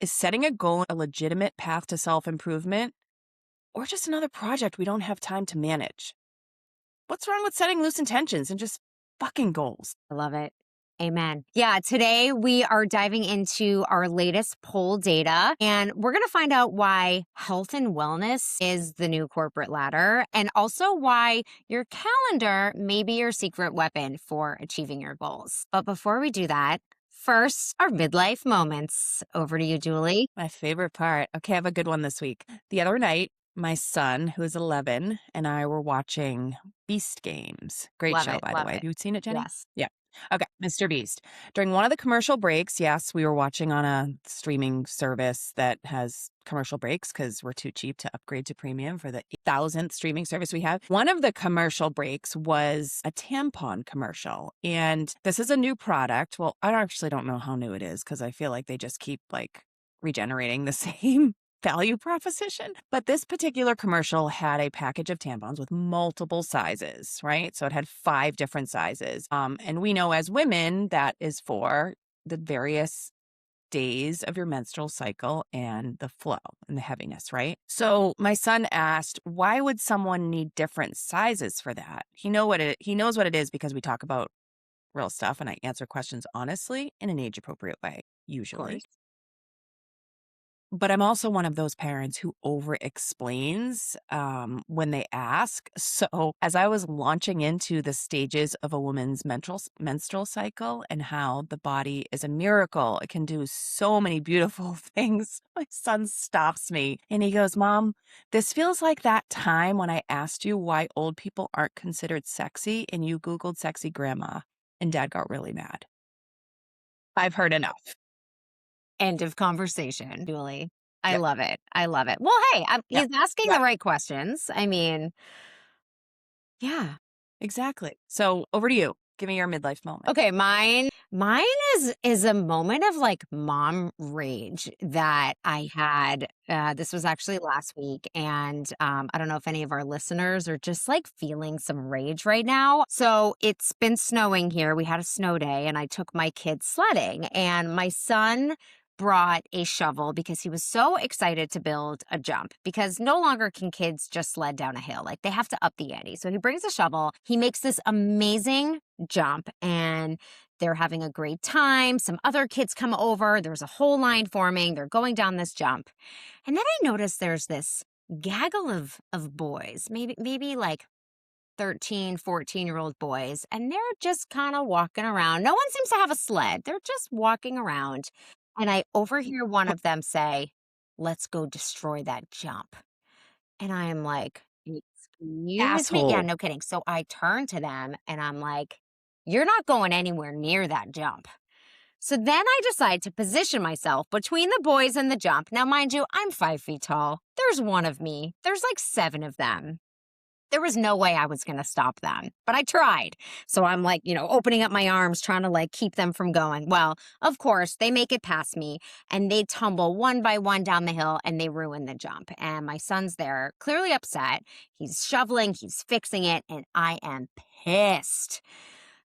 Is setting a goal a legitimate path to self-improvement or just another project we don't have time to manage? What's wrong with setting loose intentions and just fucking goals? I love it. Amen. Yeah, today we are diving into our latest poll data and we're going to find out why health and wellness is the new corporate ladder and also why your calendar may be your secret weapon for achieving your goals. But before we do that, first, our midlife moments. Over to you, Julie. My favorite part. Okay, I have a good one this week. The other night, my son, who is 11, and I were watching Beast Games. Great Love show, it. by the Love way. Have it. you seen it, Jenny? Yes. Yeah. Okay, Mr. Beast. During one of the commercial breaks, yes, we were watching on a streaming service that has commercial breaks because we're too cheap to upgrade to premium for the 8,000th streaming service we have. One of the commercial breaks was a tampon commercial. And this is a new product. Well, I actually don't know how new it is because I feel like they just keep like regenerating the same value proposition. But this particular commercial had a package of tampons with multiple sizes, right? So it had 5 different sizes. And we know as women that is for the various days of your menstrual cycle and the flow and the heaviness, right? So my son asked, why would someone need different sizes for that? He knows what it is because we talk about real stuff and I answer questions honestly in an age appropriate way, Of course. usually. But I'm also one of those parents who over explains when they ask. So, as I was launching into the stages of a woman's menstrual cycle and how the body is a miracle, it can do so many beautiful things. My son stops me and he goes, Mom, this feels like that time when I asked you why old people aren't considered sexy and you Googled sexy grandma and dad got really mad. I've heard enough. End of conversation, Julie. I Yep. love it. I love it. Well, hey, Yep. he's asking the Yep. right questions. I mean, yeah. Exactly. So over to you. Give me your midlife moment. Okay, mine is a moment of like mom rage that I had. This was actually last week, and I don't know if any of our listeners are just like feeling some rage right now. So it's been snowing here. We had a snow day, and I took my kids sledding, and my son brought a shovel because he was so excited to build a jump because no longer can kids just sled down a hill. Like they have to up the ante. So he brings a shovel. He makes this amazing jump and they're having a great time. Some other kids come over. There's a whole line forming. They're going down this jump. And then I noticed there's this gaggle of boys, maybe like 13, 14-year-old boys, and they're just kind of walking around. No one seems to have a sled. They're just walking around. And I overhear one of them say, "Let's go destroy that jump." And I am like, "Excuse me?" Yeah, Asshole. no kidding. So I turn to them and I'm like, "You're not going anywhere near that jump." So then I decide to position myself between the boys and the jump. Now, mind you, I'm 5 feet tall. There's one of me. There's like 7 of them. There was no way I was going to stop them, but I tried. So I'm like, opening up my arms, trying to like keep them from going. Well, of course, they make it past me and they tumble one by one down the hill and they ruin the jump. And my son's there, clearly upset. He's shoveling, he's fixing it, and I am pissed.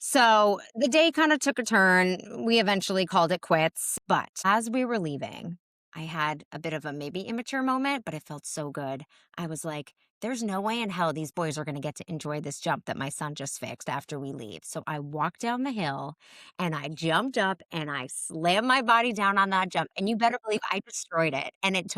So the day kind of took a turn. We eventually called it quits. But as we were leaving, I had a bit of a maybe immature moment, but it felt so good. I was like, there's no way in hell these boys are going to get to enjoy this jump that my son just fixed after we leave. So I walked down the hill and I jumped up and I slammed my body down on that jump. And you better believe I destroyed it. And it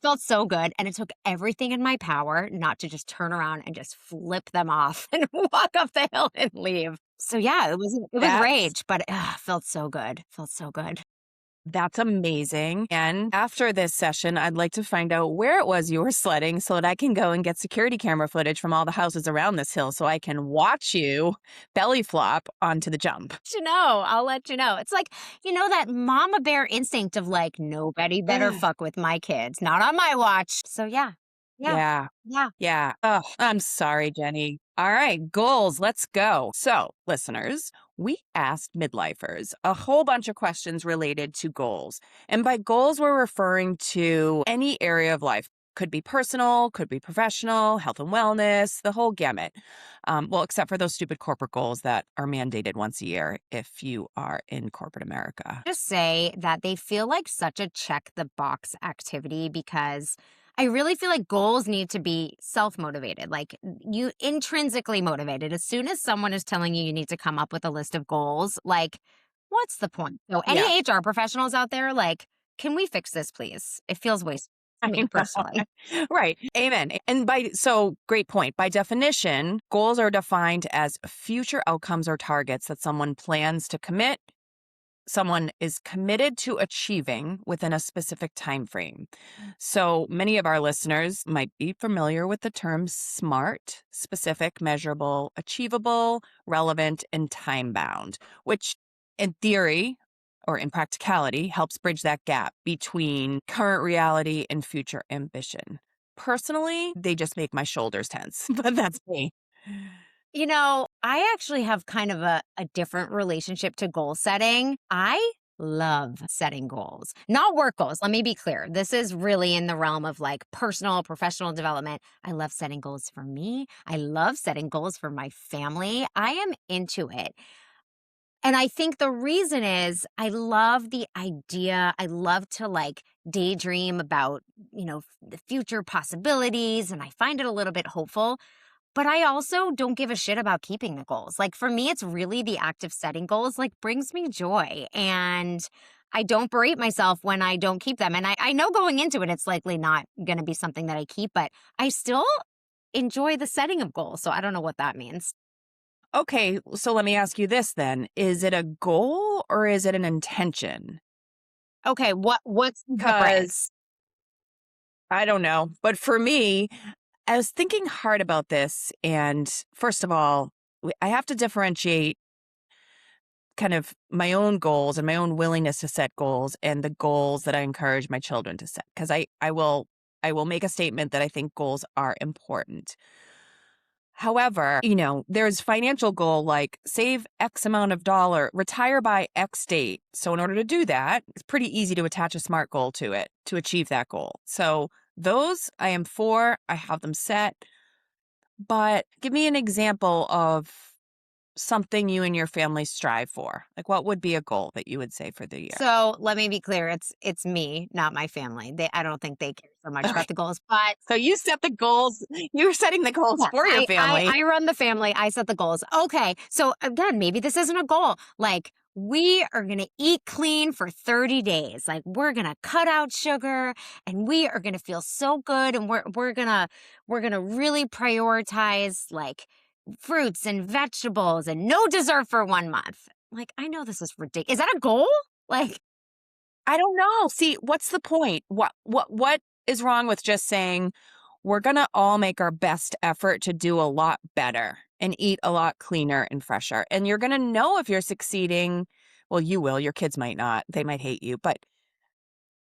felt so good. And it took everything in my power not to just turn around and just flip them off and walk up the hill and leave. So yeah, it was That's rage, but felt so good. Felt so good. that's amazing. And after this session, I'd like to find out where it was you were sledding so that I can go and get security camera footage from all the houses around this hill so I can watch you belly flop onto the jump. I'll let you know. It's like, that mama bear instinct of like, nobody better fuck with my kids, not on my watch. So yeah, yeah, Yeah. yeah. Yeah. Oh, I'm sorry, Jenny. All right, goals. Let's go. So, listeners, we asked midlifers a whole bunch of questions related to goals. And by goals, we're referring to any area of life. Could be personal, could be professional, health and wellness, the whole gamut. Well, except for those stupid corporate goals that are mandated once a year if you are in corporate America. Just say that they feel like such a check the box activity because I really feel like goals need to be self motivated, like you intrinsically motivated. As soon as someone is telling you you need to come up with a list of goals, like, what's the point? So, any Yeah. HR professionals out there, like, can we fix this, please? It feels wasteful I to me personally. know. Right. Amen. And great point. By definition, goals are defined as future outcomes or targets that someone is committed to achieving within a specific time frame. So many of our listeners might be familiar with the terms SMART: specific, measurable, achievable, relevant, and time bound, which in theory or in practicality helps bridge that gap between current reality and future ambition. Personally, they just make my shoulders tense, but that's me. I actually have kind of a different relationship to goal setting. I love setting goals, not work goals. Let me be clear. This is really in the realm of like personal, professional development. I love setting goals for me. I love setting goals for my family. I am into it. And I think the reason is I love the idea. I love to like daydream about, the future possibilities, and I find it a little bit hopeful. But I also don't give a shit about keeping the goals. Like for me, it's really the act of setting goals like brings me joy. And I don't berate myself when I don't keep them. And I know going into it, it's likely not going to be something that I keep, but I still enjoy the setting of goals. So I don't know what that means. Okay, so let me ask you this then. Is it a goal or is it an intention? Okay, what's the Because difference? I don't know. But for me, I was thinking hard about this. And first of all, I have to differentiate kind of my own goals and my own willingness to set goals and the goals that I encourage my children to set. Because I will make a statement that I think goals are important. However, there's financial goal like save X amount of dollar, retire by X date. So in order to do that, it's pretty easy to attach a SMART goal to it to achieve that goal. So those I am for, I have them set. But give me an example of something you and your family strive for. Like what would be a goal that you would say for the year? So let me be clear. It's me, not my family. I don't think they care so much Okay. about the goals, but So you set the goals, you're setting the goals yeah, for your family. I run the family. I set the goals. Okay. So again, maybe this isn't a goal. Like we are going to eat clean for 30 days. Like we're going to cut out sugar and we are going to feel so good. And we're going to really prioritize like fruits and vegetables and no dessert for 1 month. Like, I know this is ridiculous. Is that a goal? Like, I don't know. See, what's the point? What is wrong with just saying we're going to all make our best effort to do a lot better and eat a lot cleaner and fresher. And you're going to know if you're succeeding. Well, you will. Your kids might not. They might hate you, but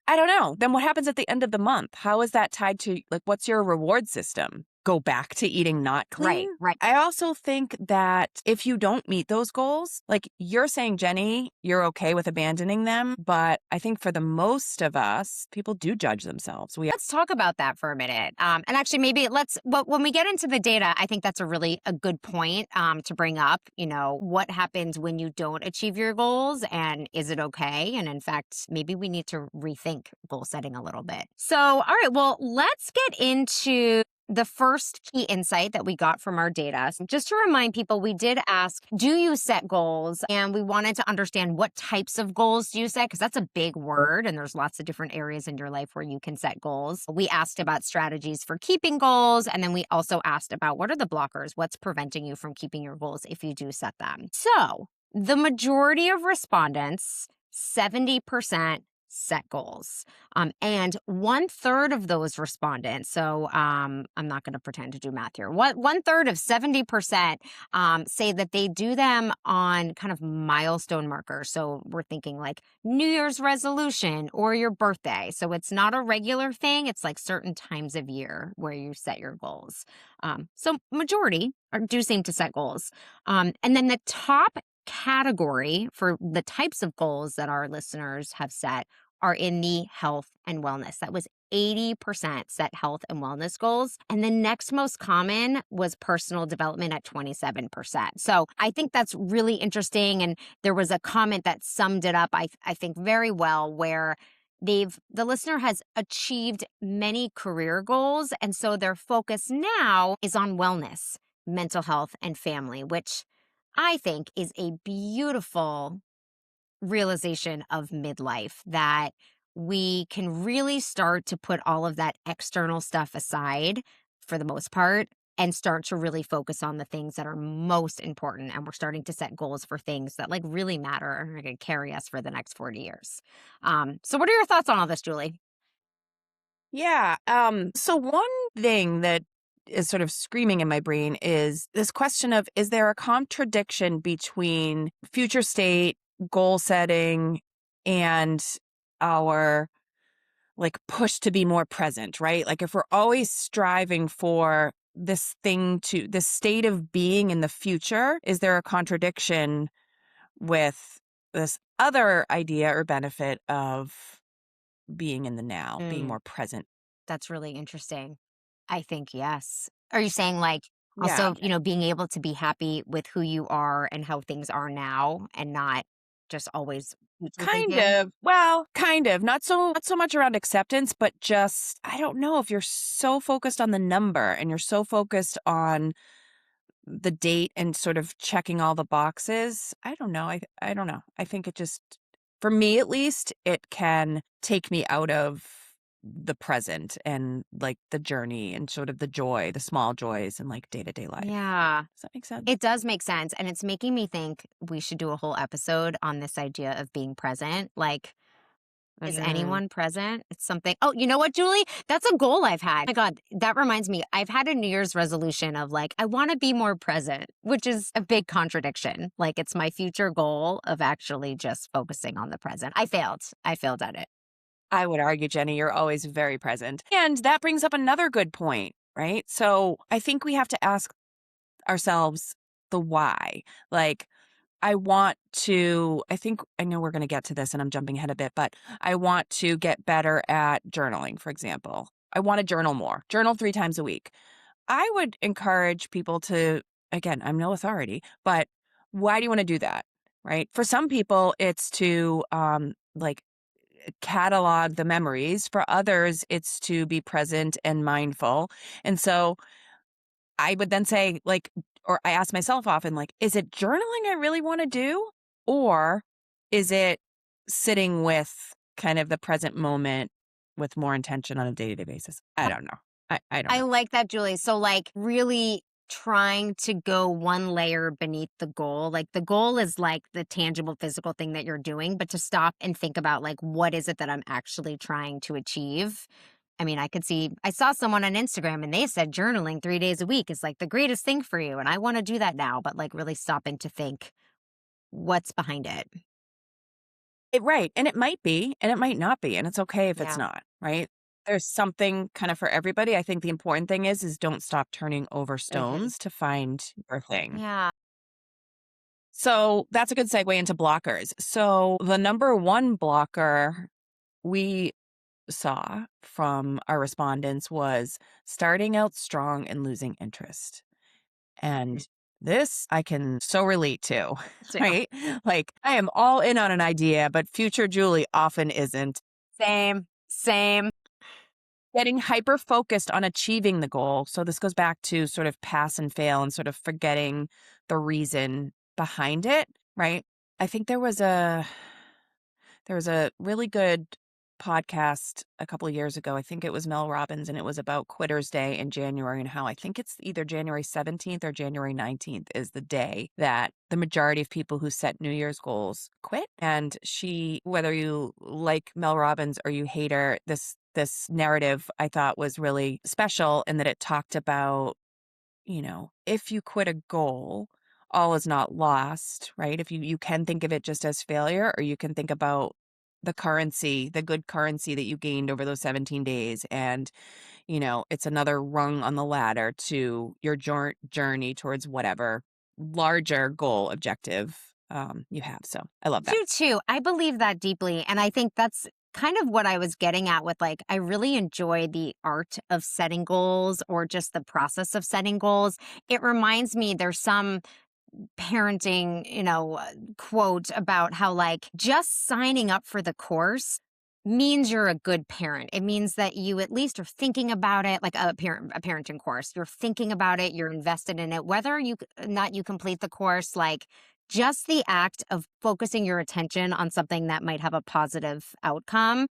I don't know. Then what happens at the end of the month? How is that tied to like what's your reward system? Go back to eating not right, clean? right. I also think that if you don't meet those goals, like you're saying, Jenny, you're okay with abandoning them. But I think for the most of us, people do judge themselves. Let's talk about that for a minute. And actually, maybe when we get into the data, I think that's a good point to bring up. What happens when you don't achieve your goals and is it okay? And in fact, maybe we need to rethink goal setting a little bit. So, all right, well, let's get into the first key insight that we got from our data. So just to remind people, we did ask, do you set goals? And we wanted to understand what types of goals do you set? Because that's a big word and there's lots of different areas in your life where you can set goals. We asked about strategies for keeping goals. And then we also asked about what are the blockers? What's preventing you from keeping your goals if you do set them? So the majority of respondents, 70%, set goals. And 1/3 of those respondents, so I'm not going to pretend to do math here. 1/3 of 70% say that they do them on kind of milestone markers. So we're thinking like New Year's resolution or your birthday. So it's not a regular thing. It's like certain times of year where you set your goals. So majority do seem to set goals. And then the top category for the types of goals that our listeners have set are in the health and wellness. That was 80% set health and wellness goals. And the next most common was personal development at 27%. So I think that's really interesting. And there was a comment that summed it up, I think, very well, where the listener has achieved many career goals. And so their focus now is on wellness, mental health, and family, which I think is a beautiful realization of midlife, that we can really start to put all of that external stuff aside for the most part and start to really focus on the things that are most important. And we're starting to set goals for things that like really matter and are going to carry us for the next 40 years. So what are your thoughts on all this, Julie? Yeah. So one thing that is sort of screaming in my brain is this question of, is there a contradiction between future state, goal setting, and our like push to be more present, right? Like if we're always striving for this state of being in the future, is there a contradiction with this other idea or benefit of being in the now, being Mm, more present? that's really interesting. I think yes. Are you saying like Yeah, also, being able to be happy with who you are and how things are now and not just always future kind thinking? of. Well, kind of. Not so much around acceptance, but just I don't know if you're so focused on the number and you're so focused on the date and sort of checking all the boxes. I don't know. I don't know. I think it just for me at least, it can take me out of the present and like the journey and sort of the joy, the small joys and like day-to-day life. Yeah. Does that make sense? It does make sense, and it's making me think we should do a whole episode on this idea of being present. Like, is Mm. anyone present? It's something. Oh, you know what, Julie? That's a goal I've had. Oh my God, that reminds me. I've had a New Year's resolution of like, I want to be more present, which is a big contradiction. Like, it's my future goal of actually just focusing on the present. I failed. I failed at it. I would argue, Jenny, you're always very present. And that brings up another good point, right? So I think we have to ask ourselves the why. Like, I think I know we're going to get to this and I'm jumping ahead a bit, but I want to get better at journaling, for example. I want to journal more, journal 3 times a week. I would encourage people to, again, I'm no authority, but why do you want to do that? Right. For some people, it's to like catalog the memories. For others, it's to be present and mindful. And so I would then say, like, or I ask myself often, like, is it journaling I really want to do? Or is it sitting with kind of the present moment with more intention on a day to day basis? I don't know. I don't I know. like that, Julie. So, like, really trying to go one layer beneath the goal. Like, the goal is like the tangible physical thing that you're doing, but to stop and think about, like, what is it that I'm actually trying to achieve? I mean, I saw someone on Instagram and they said journaling 3 days a week is like the greatest thing for you. And I want to do that now, but like really stopping to think what's behind it. Right. And it might be, and it might not be. And it's okay if it's Yeah. not, right? There's something kind of for everybody. I think the important thing is don't stop turning over Hmm. stones to find your thing. Yeah. So that's a good segue into blockers. So the number one blocker we saw from our respondents was starting out strong and losing interest. And this I can so relate to, So, right? Like I am all in on an idea, but future Julie often isn't. same, same. Getting hyper focused on achieving the goal. So this goes back to sort of pass and fail and sort of forgetting the reason behind it, right? I think there was a really good podcast a couple of years ago. I think it was Mel Robbins, and it was about Quitter's Day in January and how I think it's either January 17th or January 19th is the day that the majority of people who set New Year's goals quit. And whether you like Mel Robbins or you hate her, this narrative I thought was really special in that it talked about, if you quit a goal, all is not lost, right? If you can think of it just as failure, or you can think about the good currency that you gained over those 17 days. And, it's another rung on the ladder to your journey towards whatever larger goal objective you have. So I love that. Do too. I believe that deeply. And I think that's kind of what I was getting at with like, I really enjoy the art of setting goals or just the process of setting goals. It reminds me there's some parenting, quote about how like just signing up for the course means you're a good parent. It means that you at least are thinking about it, like a parenting course. You're thinking about it, you're invested in it, whether not you complete the course, like just the act of focusing your attention on something that might have a positive outcome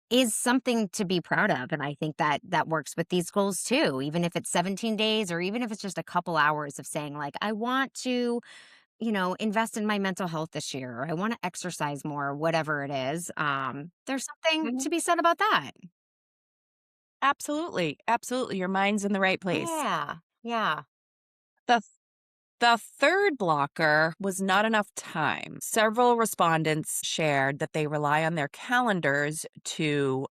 is something to be proud of. And I think that that works with these goals too, even if it's 17 days or even if it's just a couple hours of saying, like, I want to, invest in my mental health this year, or I want to exercise more, whatever it is. There's something Mhm. to be said about that. Absolutely. Absolutely. Your mind's in the right place. Yeah. Yeah. The The third blocker was not enough time. Several respondents shared that they rely on their calendars to,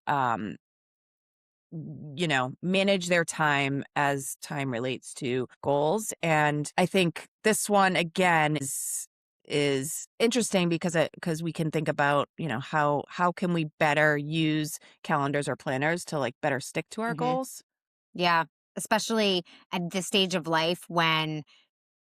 manage their time as time relates to goals. And I think this one again is interesting because we can think about, how can we better use calendars or planners to like better stick to our Hmm. goals. Yeah. Especially at this stage of life when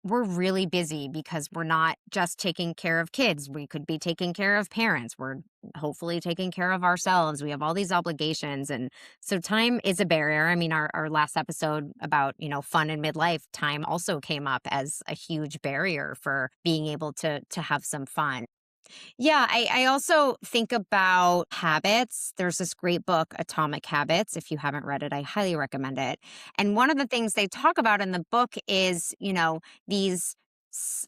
we're really busy because we're not just taking care of kids. We could be taking care of parents. We're hopefully taking care of ourselves. We have all these obligations. And so time is a barrier. I mean, our last episode about, fun in midlife, time also came up as a huge barrier for being able to have some fun. Yeah, I also think about habits. There's this great book, Atomic Habits. If you haven't read it, I highly recommend it. And one of the things they talk about in the book is, these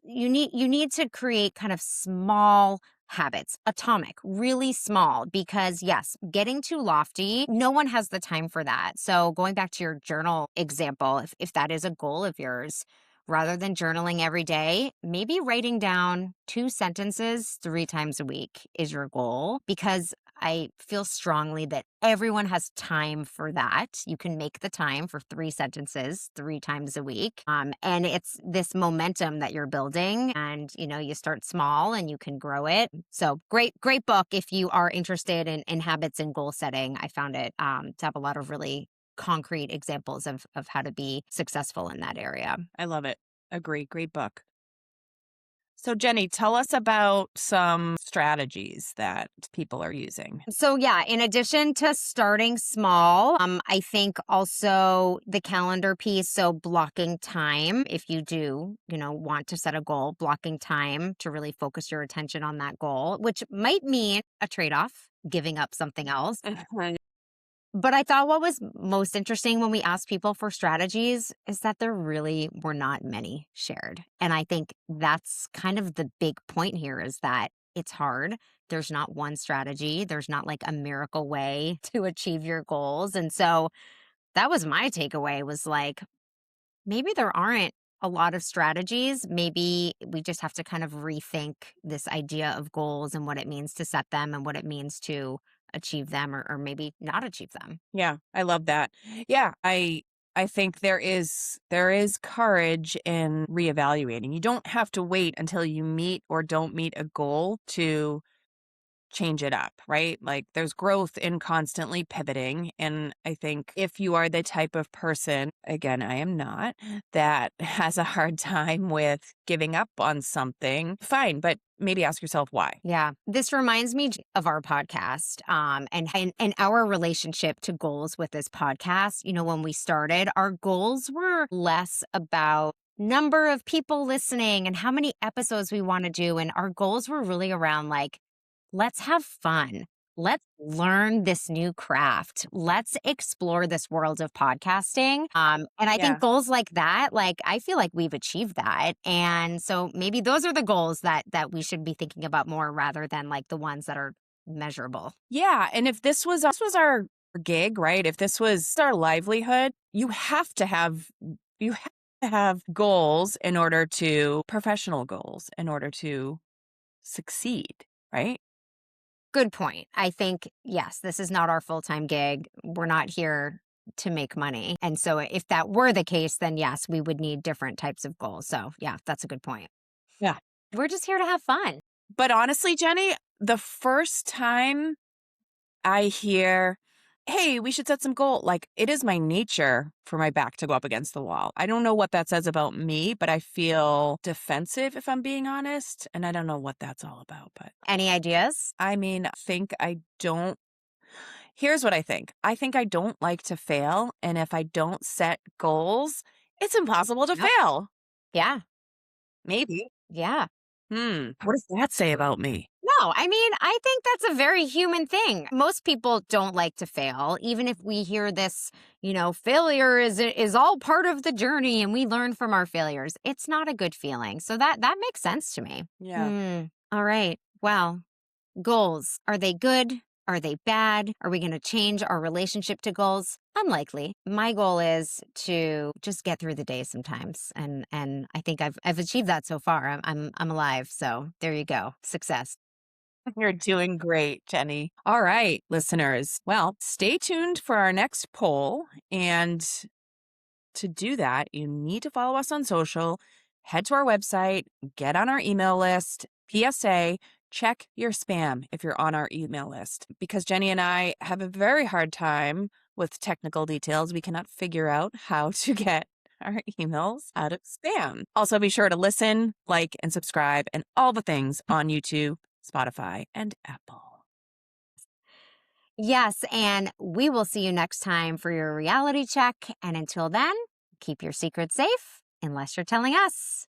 you need to create kind of small habits, atomic, really small, because yes, getting too lofty, no one has the time for that. So going back to your journal example, if that is a goal of yours, rather than journaling every day, maybe writing down 2 sentences 3 times a week is your goal, because I feel strongly that everyone has time for that. You can make the time for 3 sentences 3 times a week. And it's this momentum that you're building, and you start small and you can grow it. So great book if you are interested in habits and goal setting. I found it to have a lot of really concrete examples of how to be successful in that area. I love it. Agree. Great book. So, Jenny, tell us about some strategies that people are using. So yeah, in addition to starting small, I think also the calendar piece. So blocking time, if you do, want to set a goal, blocking time to really focus your attention on that goal, which might mean a trade-off, giving up something else. But I thought what was most interesting when we asked people for strategies is that there really were not many shared. And I think that's kind of the big point here, is that it's hard. There's not one strategy, there's not like a miracle way to achieve your goals. And so that was my takeaway, was like, maybe there aren't a lot of strategies. Maybe we just have to kind of rethink this idea of goals and what it means to set them and what it means to achieve them, or maybe not achieve them. Yeah, I love that. Yeah, I think there is courage in reevaluating. You don't have to wait until you meet or don't meet a goal to change it up, right? Like there's growth in constantly pivoting. And I think if you are the type of person, again, I am not, that has a hard time with giving up on something, fine, but maybe ask yourself why. Yeah. This reminds me of our podcast, and our relationship to goals with this podcast. When we started, our goals were less about number of people listening and how many episodes we want to do. And our goals were really around like, let's have fun. Let's learn this new craft. Let's explore this world of podcasting. And I think Yeah. goals like that, like I feel like we've achieved that. And so maybe those are the goals that we should be thinking about more, rather than like the ones that are measurable. Yeah. And if this was our gig, right? If this was our livelihood, you have to have goals in order to professional goals in order to succeed, right? Good point. I think, yes, this is not our full-time gig. We're not here to make money. And so if that were the case, then yes, we would need different types of goals. So yeah, that's a good point. Yeah. We're just here to have fun. But honestly, Jenny, the first time I hear, hey, we should set some goal. Like, it is my nature for my back to go up against the wall. I don't know what that says about me, but I feel defensive if I'm being honest. And I don't know what that's all about. But Any ideas? I mean, think I don't. Here's what I think. I think I don't like to fail. And if I don't set goals, it's impossible to Yep. fail. Yeah. Maybe. Yeah. What does that say about me? No, I mean, I think that's a very human thing. Most people don't like to fail, even if we hear this, failure is all part of the journey and we learn from our failures. It's not a good feeling. So that makes sense to me. Yeah. All right. Well, goals. Are they good? Are they bad? Are we going to change our relationship to goals? Unlikely. My goal is to just get through the day sometimes, and I think I've achieved that so far. I'm alive, so there you go. Success. You're doing great, Jenny. All right, listeners. Well, stay tuned for our next poll. And to do that, you need to follow us on social, head to our website, get on our email list. PSA, check your spam if you're on our email list, because Jenny and I have a very hard time with technical details. We cannot figure out how to get our emails out of spam. Also, be sure to listen, like, and subscribe, and all the things on YouTube, Spotify, and Apple. Yes, and we will see you next time for your reality check. And until then, keep your secrets safe unless you're telling us.